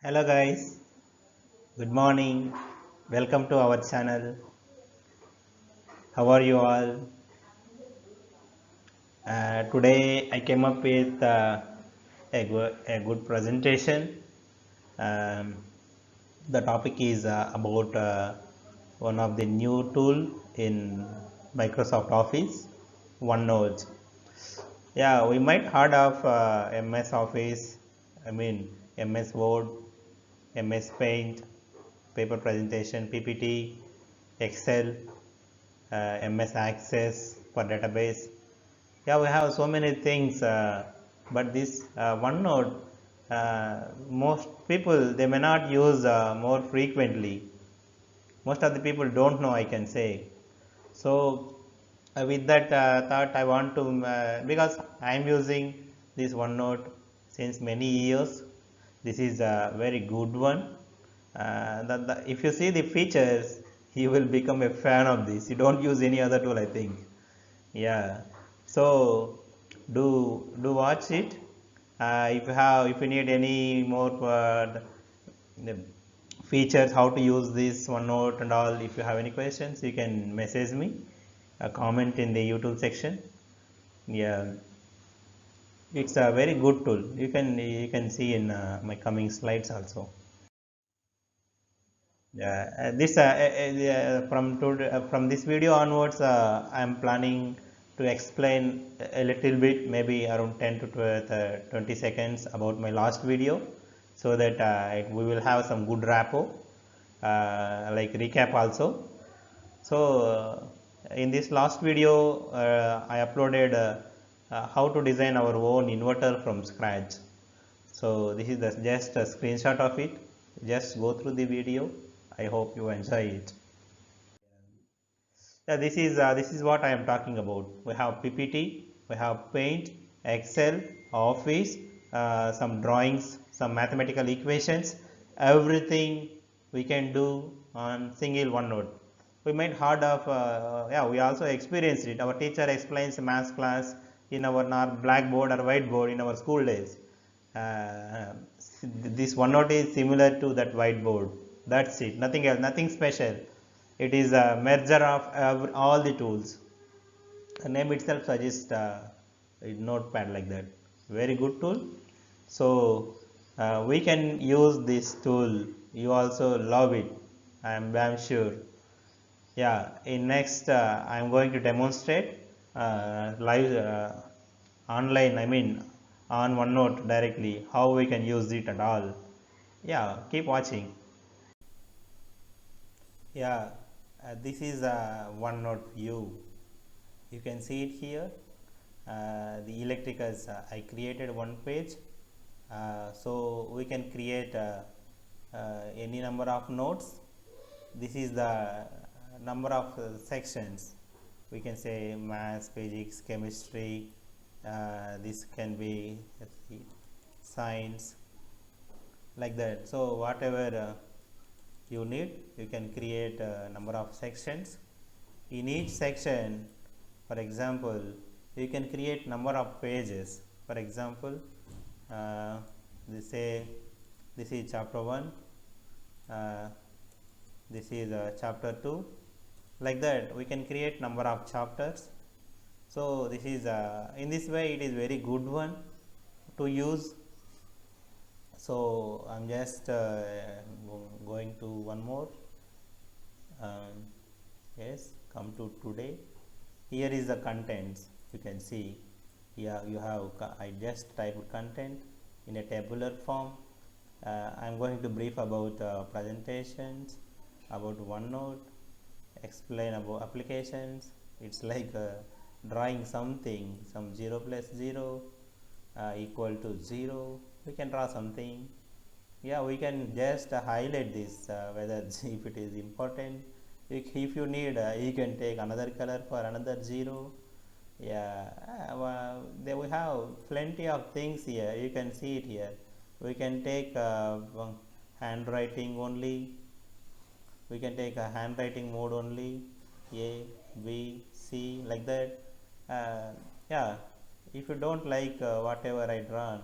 Hello guys, good morning. Welcome to our channel. How are you all? Today I came up with a good presentation. Um, the topic is about one of the new tool in Microsoft Office, OneNote. Yeah, we might heard of MS Office, MS Word, MS Paint, paper presentation, PPT, Excel, MS Access for database. Yeah, we have so many things, but this OneNote, most people they may not use more frequently. Most of the people don't know, I can say. So, with that thought, I want to because I am using this OneNote since many years. This is a very good one. If you see the features, you will become a fan of this. You don't use any other tool, I think. Yeah. So do watch it. If you need any more the features, how to use this OneNote and all, if you have any questions, you can message me, a comment in the YouTube section. Yeah, it's a very good tool. You can see in my coming slides also. Yeah, from this video onwards, I am planning to explain a little bit, maybe around 10 to 12, 20 seconds about my last video, so that we will have some good rapport, like recap also. So, in this last video, I uploaded how to design our own inverter from scratch. So this is just a screenshot of it. Just go through the video. I hope you enjoy it. Yeah, this is what I am talking about. We have PPT, we have Paint, Excel, Office, some drawings, some mathematical equations, everything we can do on single OneNote. We might hard of yeah, we also experienced it. Our teacher explains math class in our blackboard or whiteboard in our school days. Uh, this OneNote is similar to that whiteboard. That's it. Nothing else. Nothing special. It is a merger of all the tools. The name itself suggests a notepad like that. Very good tool. So we can use this tool. You also love it. I'm sure. Yeah. In next, I'm going to demonstrate live online. On OneNote directly how we can use it and all. Yeah. Keep watching. Yeah. This is a OneNote view. You can see it here. The electricals, I created one page, so we can create any number of nodes. This is the number of sections. We can say maths, physics, chemistry. This can be, let's see, science, like that. So whatever you need, you can create a number of sections. In each section, for example, you can create number of pages. For example, this say this is chapter 1, uh, this is chapter 2, like that we can create number of chapters. So this is in this way it is very good one to use. So I'm just going to one more. Yes, come to today. Here is the contents. You can see. Yeah, you have. I just typed content in a tabular form. I'm going to brief about presentations, about OneNote, explain about applications. It's like drawing something, some 0 plus 0 equal to 0. We can draw something. Yeah, we can just highlight this whether if it is important. If you need, you can take another color for another 0. Yeah, there we have plenty of things here. You can see it here. We can take handwriting only. We can take a handwriting mode only. A, B, C, like that. Yeah, if you don't like whatever I drawn,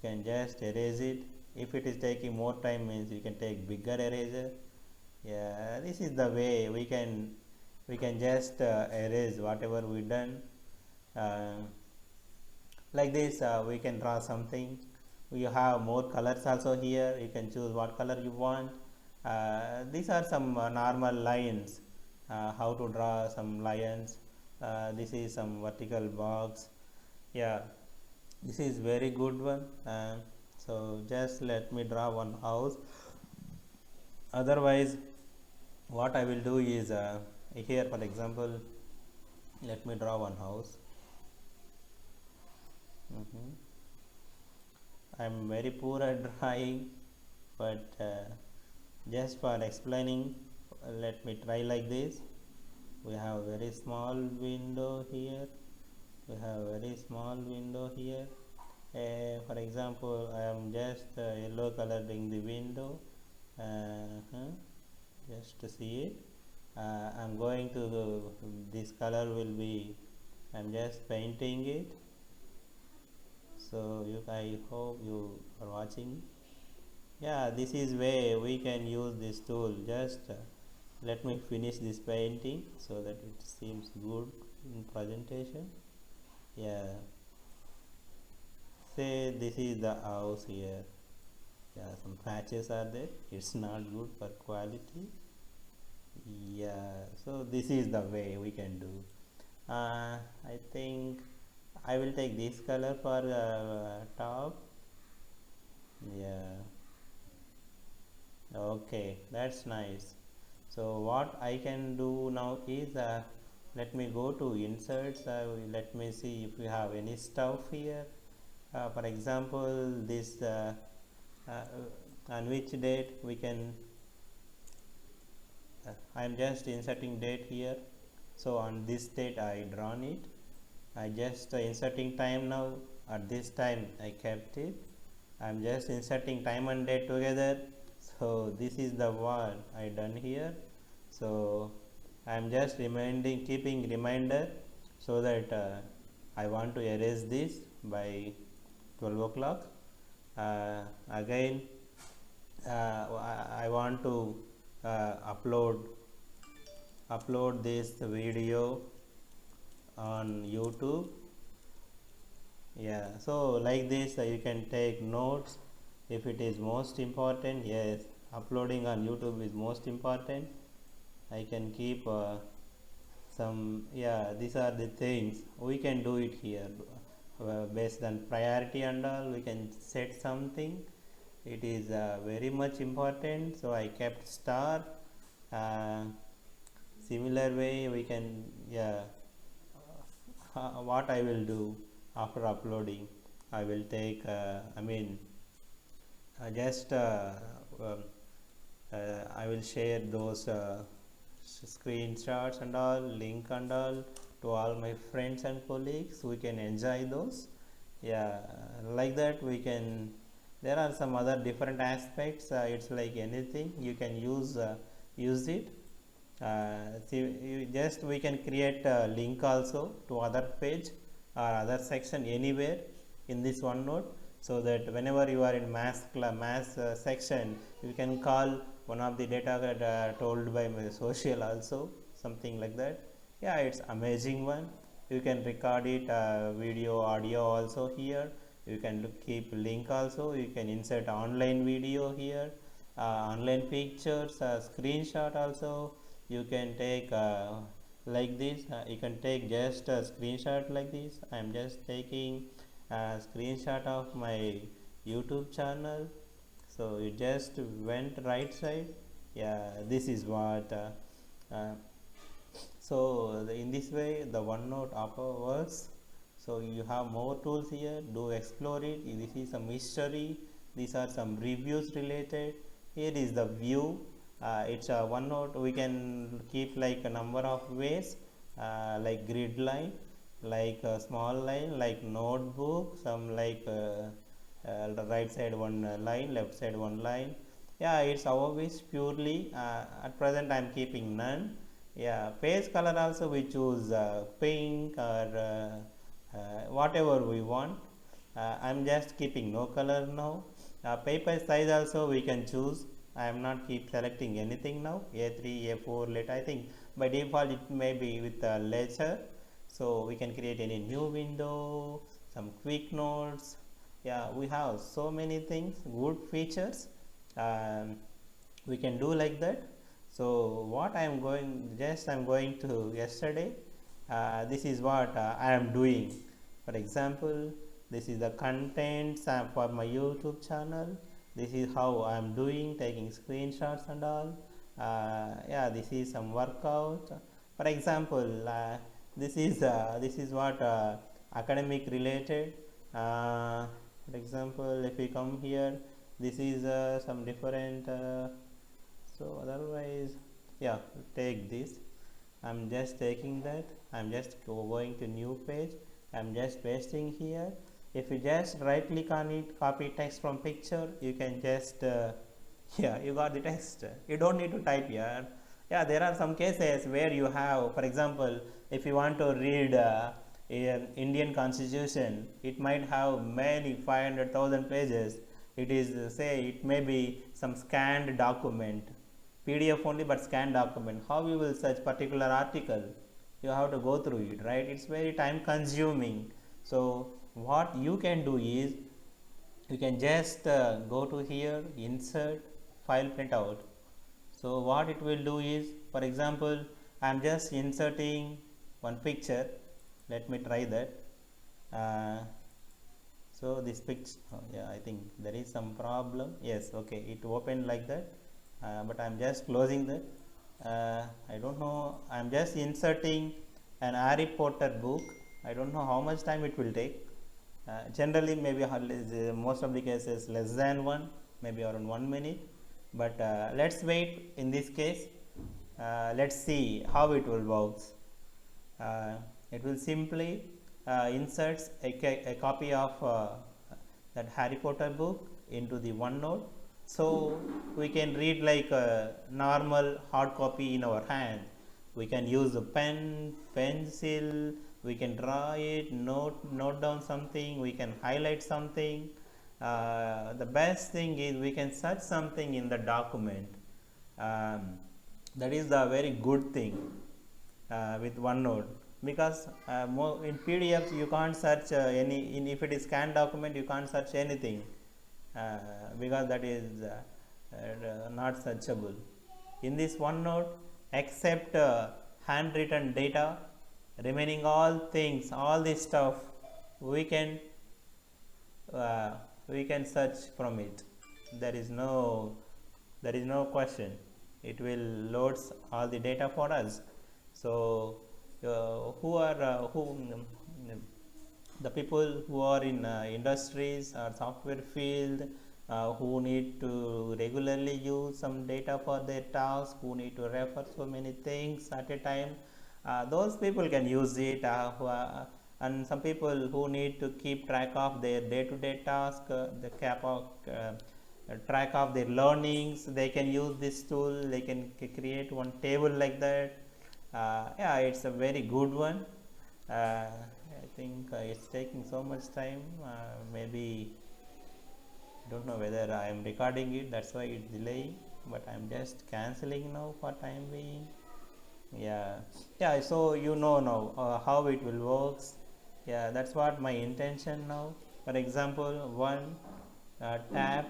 you can just erase it. If it is taking more time means you can take bigger eraser. Yeah, this is the way we can just erase whatever we done. uh, like this we can draw something. You have more colors also here, you can choose what color you want. These are some normal lines, how to draw some lines. This is some vertical box. Yeah, this is very good one. So just let me draw one house. Otherwise what I will do is, here for example, let me draw one house. I am very poor at drawing, but just for explaining, let me try like this. We have a very small window here. We have a very small window here. For example, I am just yellow coloring the window. Just to see it. I'm going to this color will be. I'm just painting it. So I hope you are watching. Yeah, this is way we can use this tool. Just let me finish this painting so that it seems good in presentation. Yeah, say this is the house here. Yeah, some patches are there, it's not good for quality. Yeah, so this is the way we can do. I think I will take this color for top. Yeah, okay, that's nice. So what I can do now is, let me go to inserts. Let me see if we have any stuff here. For example, this uh, on which date we can, I am just inserting date here. So on this date I drawn it. I just inserting time now. At this time I kept it. I am just inserting time and date together. So this is the one I done here. So I am just keeping reminder, so that I want to erase this by 12 o'clock. Again I want to upload this video on YouTube. Yeah, so like this you can take notes if it is most important. Yes, uploading on YouTube is most important. I can keep some. Yeah, these are the things we can do it here. Based on priority and all, we can set something. It is very much important, so I kept star. uh, Similar way we can. Yeah, what I will do after uploading, I will take just um, I will share those screenshots and all, link and all, to all my friends and colleagues. We can enjoy those. Yeah, like that we can. There are some other different aspects. It's like anything you can use it. See, just we can create a link also to other page or other section anywhere in this OneNote, so that whenever you are in math section, you can call one of the data told by my social also, something like that. Yeah, it's amazing one. You can record it, video, audio also here. You can keep link also. You can insert online video here, online pictures, screenshot also. You can take like this. You can take just a screenshot like this. I am just taking a screenshot of my YouTube channel. So you just went right side. Yeah, this is what. So in this way the OneNote works. So you have more tools here. Do explore it. This is some history. These are some reviews related. Here is the view. It's a OneNote. We can keep like a number of ways, like grid line, like a small line, like notebook, some like right side one line, left side one line. Yeah, it's always purely at present I am keeping none. Yeah, page color also we choose pink or whatever we want. I'm just keeping no color now. Paper size also we can choose. I am not keep selecting anything now. A3, A4, let I think by default it may be with a ledger. So we can create any new window, some quick notes. Yeah, we have so many things, good features. Um, we can do like that. So what I am going to yesterday. This is what I am doing. For example, this is the contents for my YouTube channel. This is how I am doing, taking screenshots and all. Yeah, this is some workout. For example, this is what academic related. For example, if we come here, this is some different. So otherwise, yeah, take this. I'm just taking that. I'm just going to new page. I'm just pasting here. If you just right click on it, copy text from picture, you can just yeah, you got the text. You don't need to type here. Yeah, there are some cases where you have, for example, if you want to read an Indian constitution, it might have many 500,000 pages. It is say it may be some scanned document, PDF only, but scanned document. How you will search particular article? You have to go through it, right? It's very time consuming. So what you can do is you can just go to here, insert, file printout. So what it will do is, for example, I am just inserting one picture. Let me try that. So this picture, yeah, I think there is some problem. Yes, okay, it opened like that. But I am just closing that. I don't know, I am just inserting an Harry Potter book. I don't know how much time it will take. Generally maybe most of the cases less than one, maybe around 1 minute, but let's wait. In this case, let's see how it will work. It will simply inserts a copy of that Harry Potter book into the OneNote, so we can read like a normal hard copy in our hand. We can use a pen, pencil, we can draw it, note down something, we can highlight something. The best thing is we can search something in the document. That is the very good thing with OneNote, because in PDFs you can't search if it is scanned document you can't search anything, because that is not searchable. In this OneNote, except handwritten data, remaining all things, all this stuff, we can search from it. There is no question. It will loads all the data for us. So the people who are in industries or software field, who need to regularly use some data for their task, who need to refer so many things at a time, those people can use it. And some people who need to keep track of their day-to-day task, track of their learnings, they can use this tool. They can create one table like that. Yeah, it's a very good one. I think it's taking so much time. Maybe don't know whether I am recording it, that's why it's delaying, but I'm just canceling now for time being. Yeah, so you know now how it will works. Yeah, that's what my intention now. For example, one tab,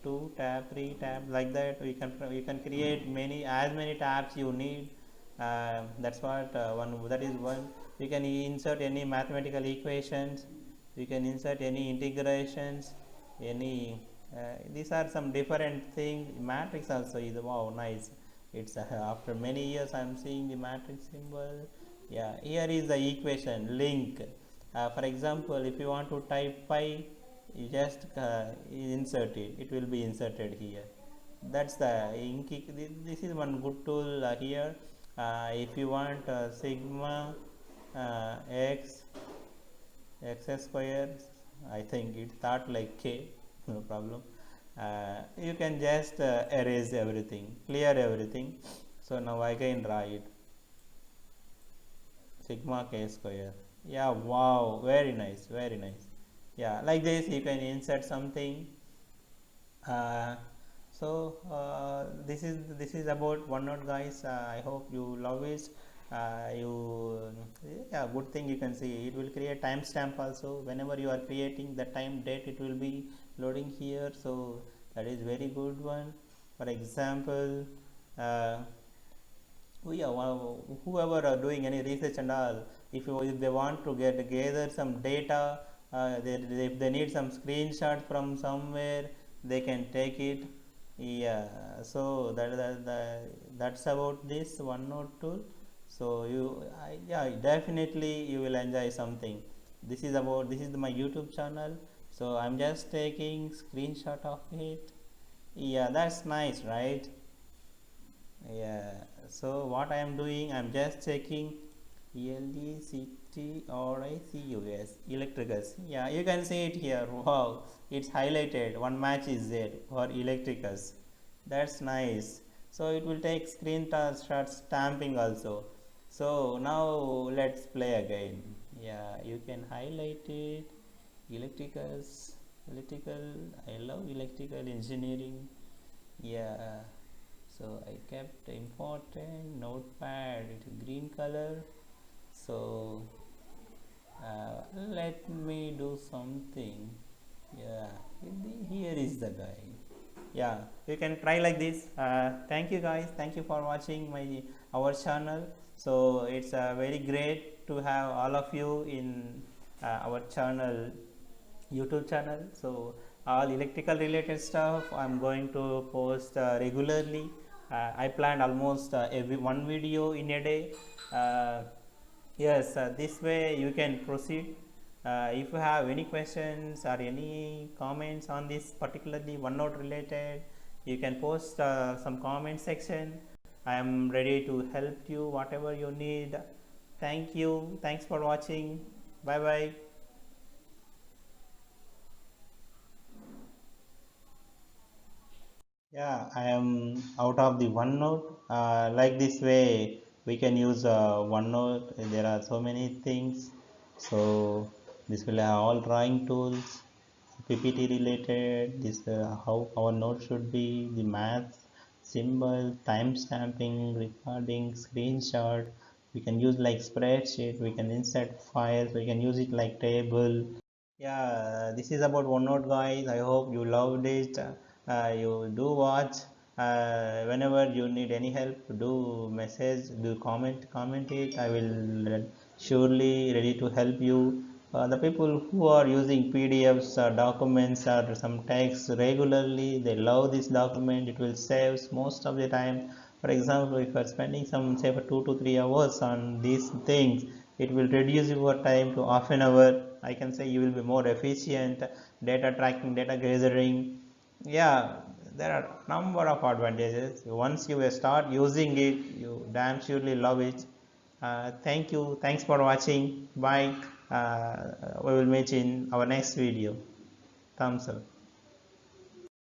two tab, three tab, like that. You can create as many tabs you need. That's what that is one. You can insert any mathematical equations, you can insert any integrations, any these are some different things. Matrix also is, wow, nice. It's after many years I am seeing the matrix symbol. Yeah, here is the equation link. For example, if you want to type pi, you just insert it, it will be inserted here. That's the this is one good tool here. If you want sigma x square, I think it start like k, no problem. You can just erase everything, clear everything. So now I can write sigma k square. Yeah, wow, very nice, very nice. Yeah, like this you can insert something. Uh, this is about OneNote, guys. I hope you love it. You Yeah, good thing you can see it will create timestamp also. Whenever you are creating the time date, it will be loading here. So that is very good one. For example, uh, oh yeah, whoever are doing any research and all, if they want to gather some data, if they need some screenshot from somewhere, they can take it. Yeah, so that's about this OneNote tool. So yeah, definitely you will enjoy something. This is my YouTube channel. So I'm just taking screenshot of it. Yeah, that's nice, right? Yeah, so what I am doing, I'm just checking Electricus, Electricus. Yeah, you can see it here. Wow, it's highlighted. One match is there for Electricus. That's nice. So it will take start stamping also. So now let's play again. Yeah, you can highlight it. Electricus, electrical. I love electrical engineering. Yeah, so I kept important notepad, it's green color. So let me do something. Yeah, here is the guy. Yeah, you can try like this. Thank you guys, thank you for watching our channel. So it's very great to have all of you in our channel, YouTube channel. So all electrical related stuff I'm going to post regularly. I planned almost every one video in a day. uh, yes, this way you can proceed. If you have any questions or any comments on this particularly OneNote related, you can post some comment section. I am ready to help you whatever you need. Thank you, thanks for watching. Bye bye. Yeah, I am out of the OneNote. Like this way, we can use OneNote. There are so many things. So this will have all drawing tools, PPT related. This how our note should be, the math, symbol, time stamping, recording, screenshot. We can use like spreadsheet. We can insert files. We can use it like table. Yeah, this is about OneNote, guys. I hope you loved it. You do watch. Whenever you need any help, do message, do comment it. I will surely ready to help you. The people who are using PDFs, documents, or some text regularly, they love this document. It will save most of the time. For example, if you are spending some say for 2 to 3 hours on these things, it will reduce your time to half an hour. I can say you will be more efficient. Data tracking, data gathering. Yeah, there are number of advantages. Once you start using it, you damn surely love it. Thank you, thanks for watching. Bye. We will meet in our next video. Thumbs up.